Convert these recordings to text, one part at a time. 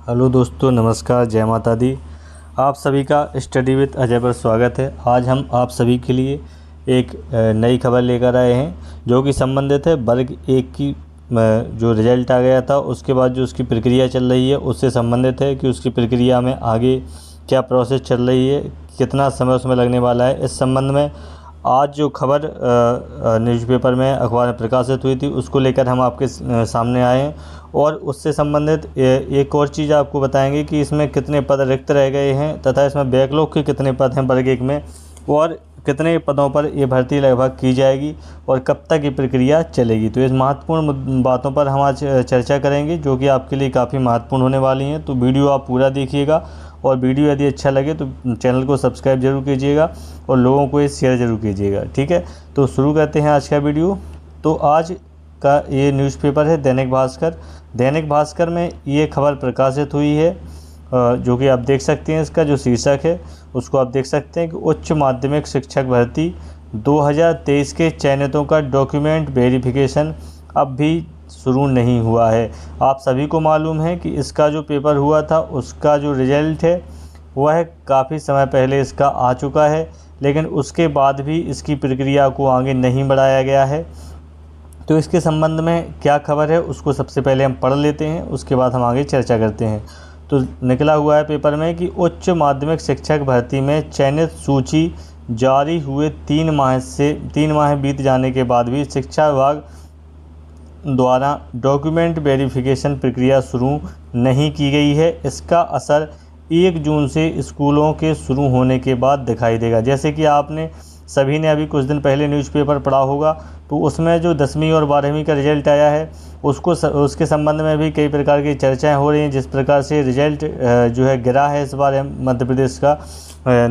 Hello दोस्तों, नमस्कार, जय माता दी। आप सभी का स्टडी विद अजय पर स्वागत है। आज हम आप सभी के लिए एक नई खबर लेकर आए हैं जो कि संबंधित है वर्ग 1 की जो रिज़ल्ट आ गया था उसके बाद जो उसकी प्रक्रिया चल रही है उससे संबंधित है कि उसकी प्रक्रिया में आगे क्या प्रोसेस चल रही है, कितना समय उसमें लगने वाला है। इस संबंध में आज जो खबर न्यूज़पेपर में अखबार में प्रकाशित हुई थी उसको लेकर हम आपके सामने आए हैं और उससे संबंधित एक और चीज़ आपको बताएंगे कि इसमें कितने पद रिक्त रह गए हैं तथा इसमें बैकलॉग के कितने पद हैं वर्ग 1 में और कितने पदों पर ये भर्ती लगभग की जाएगी और कब तक ये प्रक्रिया चलेगी। तो इस महत्वपूर्ण बातों पर हम आज चर्चा करेंगे जो कि आपके लिए काफ़ी महत्वपूर्ण होने वाली हैं। तो वीडियो आप पूरा देखिएगा और वीडियो यदि अच्छा लगे तो चैनल को सब्सक्राइब जरूर कीजिएगा और लोगों को ये शेयर ज़रूर कीजिएगा। ठीक है, तो शुरू करते हैं आज का वीडियो। तो आज का ये न्यूज़पेपर है दैनिक भास्कर। दैनिक भास्कर में ये खबर प्रकाशित हुई है जो कि आप देख सकते हैं। इसका जो शीर्षक है उसको आप देख सकते हैं कि उच्च माध्यमिक शिक्षक भर्ती 2023 के चयनितों का डॉक्यूमेंट वेरिफिकेशन अब भी शुरू नहीं हुआ है। आप सभी को मालूम है कि इसका जो पेपर हुआ था उसका जो रिज़ल्ट है वह काफ़ी समय पहले इसका आ चुका है, लेकिन उसके बाद भी इसकी प्रक्रिया को आगे नहीं बढ़ाया गया है। तो इसके संबंध में क्या खबर है उसको सबसे पहले हम पढ़ लेते हैं, उसके बाद हम आगे चर्चा करते हैं। तो निकला हुआ है पेपर में कि उच्च माध्यमिक शिक्षक भर्ती में चयनित सूची जारी हुए 3 माह बीत जाने के बाद भी शिक्षा विभाग द्वारा डॉक्यूमेंट वेरिफिकेशन प्रक्रिया शुरू नहीं की गई है। इसका असर 1 जून से स्कूलों के शुरू होने के बाद दिखाई देगा। जैसे कि आपने सभी ने अभी कुछ दिन पहले न्यूज़पेपर पढ़ा होगा तो उसमें जो 10वीं और 12वीं का रिज़ल्ट आया है उसके संबंध में भी कई प्रकार की चर्चाएं हो रही हैं। जिस प्रकार से रिज़ल्ट जो है गिरा है इस बार मध्य प्रदेश का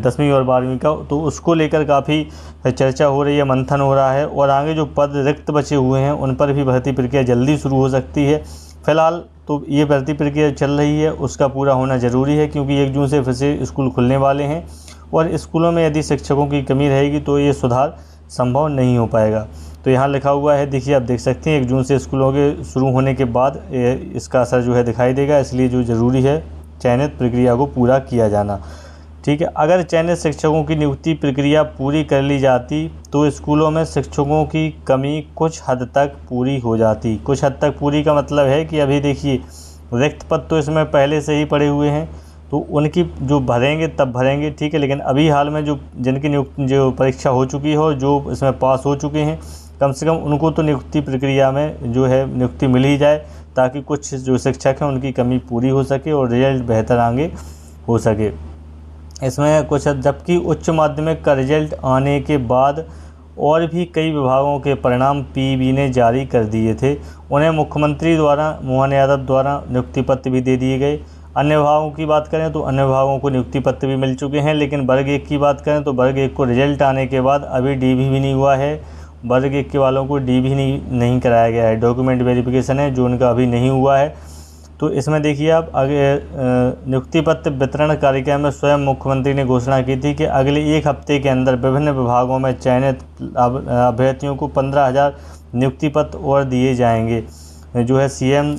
10वीं और 12वीं का, तो उसको लेकर काफ़ी चर्चा हो रही है, मंथन हो रहा है और आगे जो पद रिक्त बचे हुए हैं उन पर भी भर्ती प्रक्रिया जल्दी शुरू हो सकती है। फ़िलहाल तो ये भर्ती प्रक्रिया चल रही है, उसका पूरा होना ज़रूरी है क्योंकि 1 जून से फिर से स्कूल खुलने वाले हैं और स्कूलों में यदि शिक्षकों की कमी रहेगी तो ये सुधार संभव नहीं हो पाएगा। तो यहाँ लिखा हुआ है, देखिए आप देख सकते हैं 1 जून से स्कूलों के शुरू होने के बाद इसका असर जो है दिखाई देगा, इसलिए जो ज़रूरी है चयनित प्रक्रिया को पूरा किया जाना। ठीक है, अगर चयनित शिक्षकों की नियुक्ति प्रक्रिया पूरी कर ली जाती तो स्कूलों में शिक्षकों की कमी कुछ हद तक पूरी हो जाती। कुछ हद तक पूरी का मतलब है कि अभी देखिए रिक्त पद तो इसमें पहले से ही पड़े हुए हैं तो उनकी जो भरेंगे तब भरेंगे, ठीक है, लेकिन अभी हाल में जिनकी जो परीक्षा हो चुकी है और जो इसमें पास हो चुके हैं कम से कम उनको तो नियुक्ति प्रक्रिया में जो है नियुक्ति मिल ही जाए ताकि कुछ जो शिक्षक हैं उनकी कमी पूरी हो सके और रिजल्ट बेहतर आगे हो सके। इसमें कुछ, जबकि उच्च माध्यमिक का रिजल्ट आने के बाद और भी कई विभागों के परिणाम पीईबी ने जारी कर दिए थे। उन्हें मुख्यमंत्री द्वारा मोहन यादव द्वारा नियुक्ति पत्र भी दे दिए गए। अन्य विभागों की बात करें तो अन्य विभागों को नियुक्ति पत्र भी मिल चुके हैं, लेकिन वर्ग 1 की बात करें तो वर्ग 1 को रिजल्ट आने के बाद अभी डीवी भी नहीं हुआ है। वर्ग 1 के वालों को डीवी नहीं कराया गया है, डॉक्यूमेंट वेरिफिकेशन है जो उनका अभी नहीं हुआ है। तो इसमें देखिए आप आगे नियुक्ति पत्र वितरण कार्यक्रम में स्वयं मुख्यमंत्री ने घोषणा की थी कि अगले 1 हफ्ते के अंदर विभिन्न विभागों में चयनित अभ्यर्थियों को 15,000 नियुक्ति पत्र और दिए जाएंगे। जो है सीएम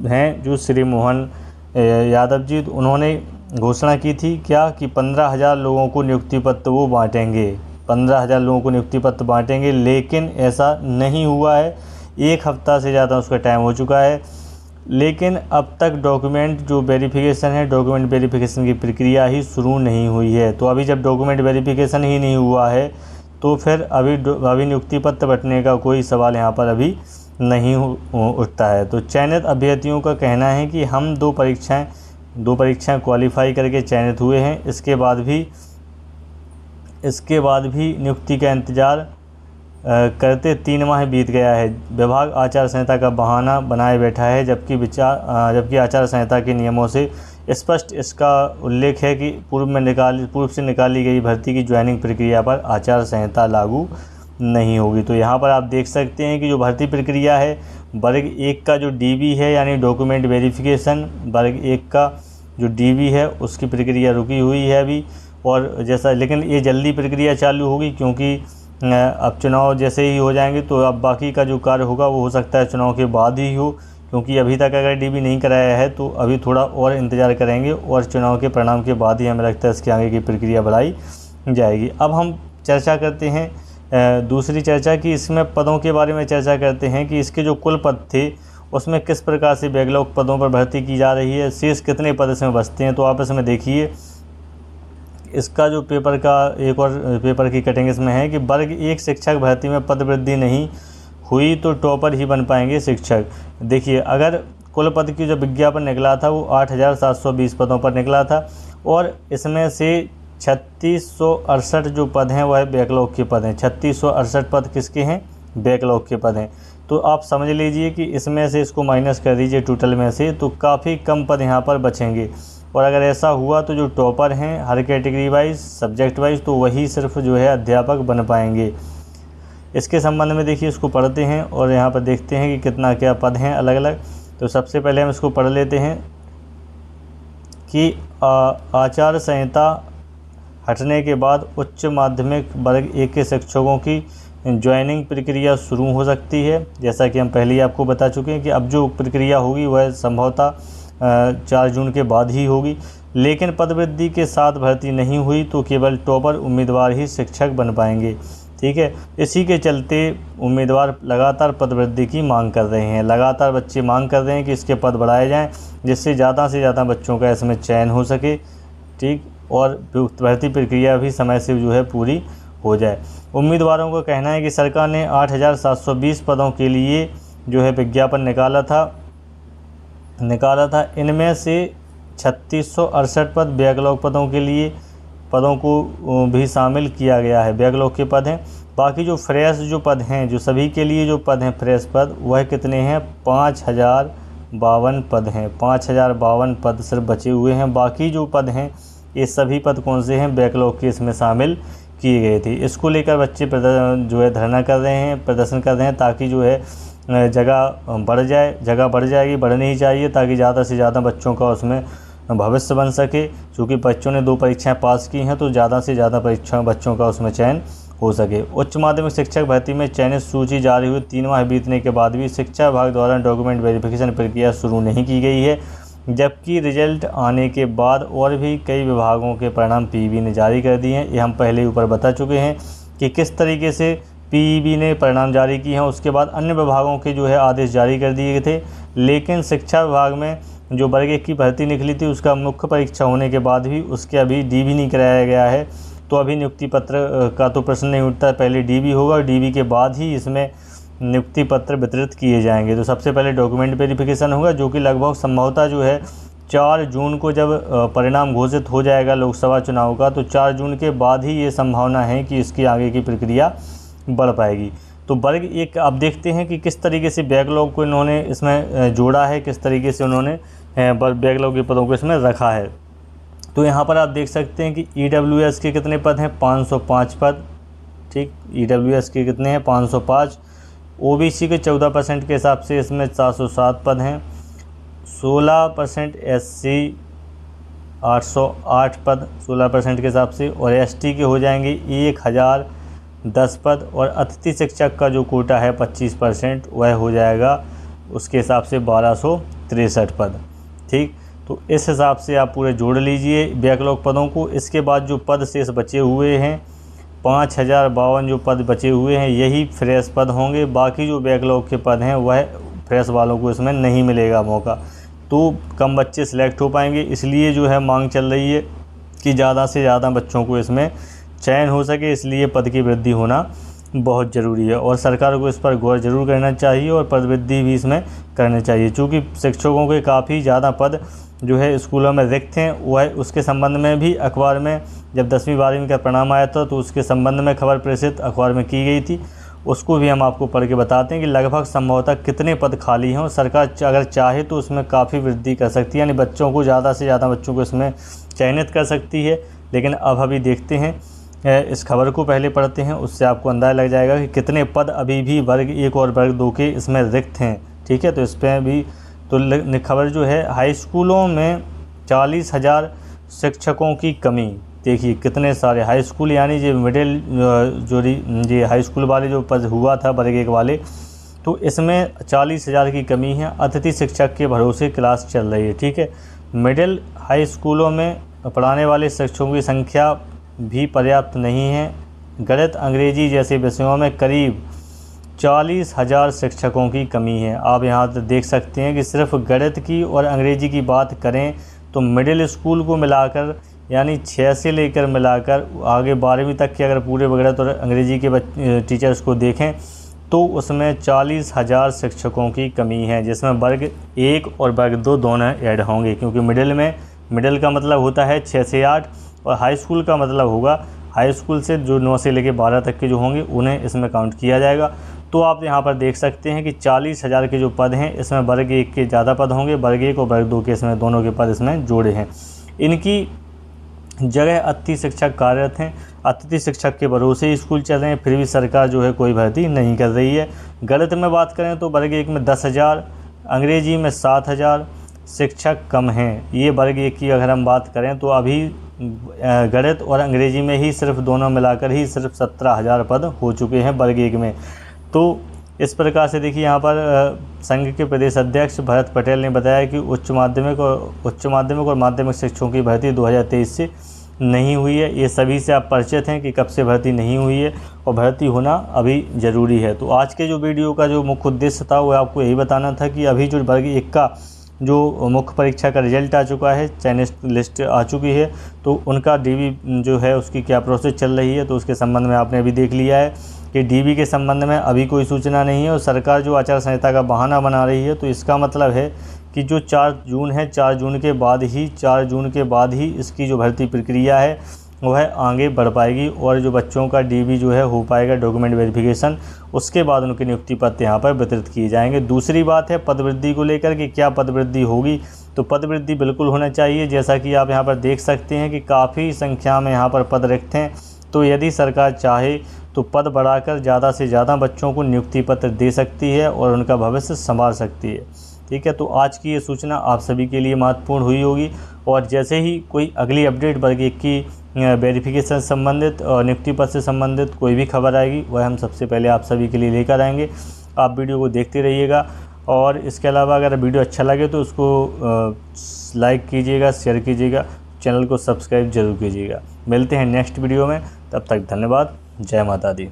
हैं जो श्री मोहन यादव जी, उन्होंने घोषणा की थी क्या कि 15,000 लोगों को नियुक्ति पत्र वो बांटेंगे, 15,000 लोगों को नियुक्ति पत्र बांटेंगे, लेकिन ऐसा नहीं हुआ है। 1 हफ्ता से ज़्यादा उसका टाइम हो चुका है, लेकिन अब तक डॉक्यूमेंट जो वेरिफिकेशन है, डॉक्यूमेंट वेरिफिकेशन की प्रक्रिया ही शुरू नहीं हुई है। तो अभी जब डॉक्यूमेंट वेरिफिकेशन ही नहीं हुआ है तो फिर अभी नियुक्ति पत्र बंटने का कोई सवाल यहाँ पर अभी नहीं उठता है। तो चयनित अभ्यर्थियों का कहना है कि हम दो परीक्षाएं क्वालिफाई करके चयनित हुए हैं, इसके बाद भी नियुक्ति का इंतज़ार करते 3 माह बीत गया है। विभाग आचार संहिता का बहाना बनाए बैठा है, जबकि आचार संहिता के नियमों से स्पष्ट इसका उल्लेख है कि पूर्व से निकाली गई भर्ती की ज्वाइनिंग प्रक्रिया पर आचार संहिता लागू नहीं होगी। तो यहाँ पर आप देख सकते हैं कि जो भर्ती प्रक्रिया है वर्ग 1 का जो डीवी है यानी डॉक्यूमेंट वेरिफिकेशन, वर्ग 1 का जो डीवी है उसकी प्रक्रिया रुकी हुई है अभी, और लेकिन ये जल्दी प्रक्रिया चालू होगी क्योंकि अब चुनाव जैसे ही हो जाएंगे तो अब बाकी का जो कार्य होगा वो हो सकता है चुनाव के बाद ही हो, क्योंकि अभी तक अगर डीबी नहीं कराया है तो अभी थोड़ा और इंतज़ार करेंगे और चुनाव के परिणाम के बाद ही हमें लगता है इसके आगे की प्रक्रिया बढ़ाई जाएगी। अब हम चर्चा करते हैं दूसरी चर्चा की इसमें पदों के बारे में चर्चा करते हैं कि इसके जो कुल पद थे उसमें किस प्रकार से बैकलॉग पदों पर भर्ती की जा रही है, शेष कितने पद इसमें बचते हैं। तो आप इसमें देखिए इसका जो पेपर का एक और पेपर की कटिंग इसमें है कि वर्ग 1 शिक्षक भर्ती में पद वृद्धि नहीं हुई तो टॉपर ही बन पाएंगे शिक्षक। देखिए अगर कुल पद की जो विज्ञापन निकला था वो 8,720 पदों पर निकला था और इसमें से 3668 जो पद हैं वह बैकलॉग के पद हैं। 3668 पद किसके हैं? बैकलॉग के पद हैं। तो आप समझ लीजिए कि इसमें से इसको माइनस कर दीजिए टोटल में से, तो काफ़ी कम पद यहाँ पर बचेंगे। और अगर ऐसा हुआ तो जो टॉपर हैं हर कैटेगरी वाइज सब्जेक्ट वाइज तो वही सिर्फ जो है अध्यापक बन पाएंगे। इसके संबंध में देखिए इसको पढ़ते हैं और यहाँ पर देखते हैं कि कितना क्या पद हैं अलग अलग। तो सबसे पहले हम इसको पढ़ लेते हैं कि आचार संहिता हटने के बाद उच्च माध्यमिक वर्ग 1 के शिक्षकों की ज्वाइनिंग प्रक्रिया शुरू हो सकती है। जैसा कि हम पहले ही आपको बता चुके हैं कि अब जो प्रक्रिया होगी वह संभवतः 4 जून के बाद ही होगी। लेकिन पदवृद्धि के साथ भर्ती नहीं हुई तो केवल टॉपर उम्मीदवार ही शिक्षक बन पाएंगे। ठीक है, इसी के चलते उम्मीदवार लगातार पदवृद्धि की मांग कर रहे हैं। लगातार बच्चे मांग कर रहे हैं कि इसके पद बढ़ाए जाएं जिससे ज़्यादा से ज़्यादा बच्चों का इसमें चयन हो सके। ठीक, और भर्ती प्रक्रिया भी समय से जो है पूरी हो जाए। उम्मीदवारों का कहना है कि सरकार ने 8,720 पदों के लिए जो है विज्ञापन निकाला था। इनमें से 3668 पद बैकलॉग पदों के लिए पदों को भी शामिल किया गया है। बैकलॉग के पद हैं। बाकी जो फ्रेश जो पद हैं, जो सभी के लिए जो पद हैं फ्रेश पद, वह कितने हैं? 5,052 पद हैं। 5,052 पद सिर्फ बचे हुए हैं। बाकी जो पद हैं ये सभी पद कौन से हैं? बैकलॉग के इसमें शामिल किए गए थे। इसको लेकर बच्चे जो है धरना कर रहे हैं, प्रदर्शन कर रहे हैं ताकि जो है जगह बढ़ जाए। जगह बढ़ जाएगी, बढ़नी ही चाहिए ताकि ज़्यादा से ज़्यादा बच्चों का उसमें भविष्य बन सके। क्योंकि बच्चों ने 2 परीक्षाएं पास की हैं तो ज़्यादा से ज़्यादा बच्चों का उसमें चयन हो सके। उच्च माध्यमिक शिक्षक भर्ती में चयनित सूची जारी हुई 3 माह बीतने के बाद भी शिक्षा विभाग द्वारा डॉक्यूमेंट वेरिफिकेशन प्रक्रिया शुरू नहीं की गई है, जबकि रिजल्ट आने के बाद और भी कई विभागों के परिणाम पीईबी ने जारी कर दिए हैं। ये हम पहले ऊपर बता चुके हैं कि किस तरीके से पीईबी ने परिणाम जारी किए हैं। उसके बाद अन्य विभागों के जो है आदेश जारी कर दिए गए थे। लेकिन शिक्षा विभाग में जो वर्ग 1 की भर्ती निकली थी उसका मुख्य परीक्षा होने के बाद भी उसके अभी डीबी नहीं कराया गया है। तो अभी नियुक्ति पत्र का तो प्रश्न नहीं उठता, पहले डीबी होगा और डीबी के बाद ही इसमें नियुक्ति पत्र वितरित किए जाएंगे। तो सबसे पहले डॉक्यूमेंट वेरिफिकेशन होगा जो कि लगभग संभवतः जो है 4 जून को जब परिणाम घोषित हो जाएगा लोकसभा चुनाव का, तो 4 जून के बाद ही ये संभावना है कि इसकी आगे की प्रक्रिया बढ़ पाएगी। तो वर्ग 1 आप देखते हैं कि किस तरीके से बैकलॉग को इन्होंने इसमें जोड़ा है, किस तरीके से उन्होंने बैकलॉग के पदों को इसमें रखा है। तो यहाँ पर आप देख सकते हैं कि ईडब्ल्यूएस के कितने पद हैं? 505 पद। ठीक, ईडब्ल्यूएस के कितने हैं? 505। ओबीसी के 14% के हिसाब से इसमें 407 पद हैं। 16% एससी 808 पद 16% के हिसाब से, और एसटी के हो जाएंगे 1010 पद, और अतिथि शिक्षक का जो कोटा है 25% वह हो जाएगा उसके हिसाब से 1263 पद। ठीक, तो इस हिसाब से आप पूरे जोड़ लीजिए बैकलॉग पदों को। इसके बाद जो पद शेष बचे हुए हैं 5,052 जो पद बचे हुए हैं यही फ्रेश पद होंगे। बाकी जो बैकलॉग के पद हैं वह फ्रेश वालों को इसमें नहीं मिलेगा मौका, तो कम बच्चे सिलेक्ट हो पाएंगे। इसलिए जो है मांग चल रही है कि ज़्यादा से ज़्यादा बच्चों को इसमें चयन हो सके, इसलिए पद की वृद्धि होना बहुत ज़रूरी है और सरकार को इस पर गौर जरूर करना चाहिए और पद वृद्धि भी इसमें करनी चाहिए। चूँकि शिक्षकों के काफ़ी ज़्यादा पद जो है स्कूलों में रिक्त हैं, वह उसके संबंध में भी अखबार में जब 10वीं 12वीं का परिणाम आया था तो उसके संबंध में खबर प्रेषित अखबार में की गई थी। उसको भी हम आपको पढ़ के बताते हैं कि लगभग संभवतः कितने पद खाली हैं और सरकार अगर चाहे तो उसमें काफ़ी वृद्धि कर सकती है, यानी बच्चों को ज़्यादा से ज़्यादा बच्चों को इसमें चयनित कर सकती है। लेकिन अब अभी देखते हैं, इस खबर को पहले पढ़ते हैं, उससे आपको अंदाज़ा लग जाएगा कि कितने पद अभी भी वर्ग 1 और वर्ग 2 के इसमें रिक्त हैं। ठीक है, तो इस पर भी तो खबर जो है हाई स्कूलों में 40,000 शिक्षकों की कमी। देखिए कितने सारे हाई स्कूल, यानी जो मिडिल जो हाई स्कूल वाले जो पद हुआ था वर्ग 1 वाले तो इसमें 40,000 की कमी है। अतिथि शिक्षक के भरोसे क्लास चल रही है। ठीक है, मिडिल हाई स्कूलों में पढ़ाने वाले शिक्षकों की संख्या भी पर्याप्त नहीं है। गणित अंग्रेजी जैसे विषयों में करीब 40,000 शिक्षकों की कमी है। आप यहाँ देख सकते हैं कि सिर्फ गणित की और अंग्रेजी की बात करें तो मिडिल स्कूल को मिलाकर यानी 6 से लेकर मिलाकर आगे 12वीं तक के अगर पूरे गणित और अंग्रेजी के टीचर्स को देखें तो उसमें 40,000 शिक्षकों की कमी है, जिसमें वर्ग 1 और वर्ग 2 दोनों ऐड होंगे, क्योंकि मिडिल का मतलब होता है 6 से 8 और हाई स्कूल का मतलब होगा हाई स्कूल से जो 9 से लेकर 12 तक के जो होंगे उन्हें इसमें काउंट किया जाएगा। तो आप यहाँ पर देख सकते हैं कि 40,000 के जो पद हैं इसमें वर्ग 1 के ज़्यादा पद होंगे, वर्ग 1 और वर्ग 2 के इसमें दोनों के पद इसमें जोड़े हैं। इनकी जगह अतिथि शिक्षक कार्यरत हैं। अतिथि शिक्षक के भरोसे ही स्कूल चल रहे हैं, फिर भी सरकार जो है कोई भर्ती नहीं कर रही है। गणित में बात करें तो वर्ग 1 में 10,000, अंग्रेजी में 7,000 शिक्षक कम हैं। ये वर्ग 1 की अगर हम बात करें तो अभी गणित और अंग्रेजी में ही सिर्फ दोनों मिलाकर ही सिर्फ 17,000 पद हो चुके हैं वर्ग 1 में। तो इस प्रकार से देखिए यहाँ पर संघ के प्रदेश अध्यक्ष भरत पटेल ने बताया कि उच्च माध्यमिक और माध्यमिक शिक्षकों की भर्ती 2023 से नहीं हुई है। ये सभी से आप परिचित हैं कि कब से भर्ती नहीं हुई है और भर्ती होना अभी ज़रूरी है। तो आज के जो वीडियो का जो मुख्य उद्देश्य था वो आपको यही बताना था कि अभी जो वर्ग 1 का जो मुख्य परीक्षा का रिजल्ट आ चुका है, चयनित लिस्ट आ चुकी है, तो उनका डीबी जो है उसकी क्या प्रोसेस चल रही है, तो उसके संबंध में आपने अभी देख लिया है कि डीबी के संबंध में अभी कोई सूचना नहीं है और सरकार जो आचार संहिता का बहाना बना रही है। तो इसका मतलब है कि जो 4 जून है 4 जून के बाद ही इसकी जो भर्ती प्रक्रिया है वह आगे बढ़ पाएगी और जो बच्चों का डीबी जो है हो पाएगा डॉक्यूमेंट वेरिफिकेशन, उसके बाद उनके नियुक्ति पत्र यहाँ पर वितरित किए जाएंगे। दूसरी बात है पदवृद्धि को लेकर कि क्या पदवृद्धि होगी, तो पदवृद्धि बिल्कुल होना चाहिए। जैसा कि आप यहाँ पर देख सकते हैं कि काफ़ी संख्या में यहाँ पर पद रिक्त हैं, तो यदि सरकार चाहे तो पद बढ़ाकर ज़्यादा से ज़्यादा बच्चों को नियुक्ति पत्र दे सकती है और उनका भविष्य संवार सकती है। ठीक है, तो आज की ये सूचना आप सभी के लिए महत्वपूर्ण हुई होगी और जैसे ही कोई अगली अपडेट वर्ग 1 की वेरिफिकेशन से संबंधित और नियुक्ति पत्र से संबंधित कोई भी खबर आएगी वह हम सबसे पहले आप सभी के लिए लेकर आएंगे। आप वीडियो को देखते रहिएगा और इसके अलावा अगर वीडियो अच्छा लगे तो उसको लाइक कीजिएगा, शेयर कीजिएगा, चैनल को सब्सक्राइब जरूर कीजिएगा। मिलते हैं नेक्स्ट वीडियो में, तब तक धन्यवाद। जय माता दी।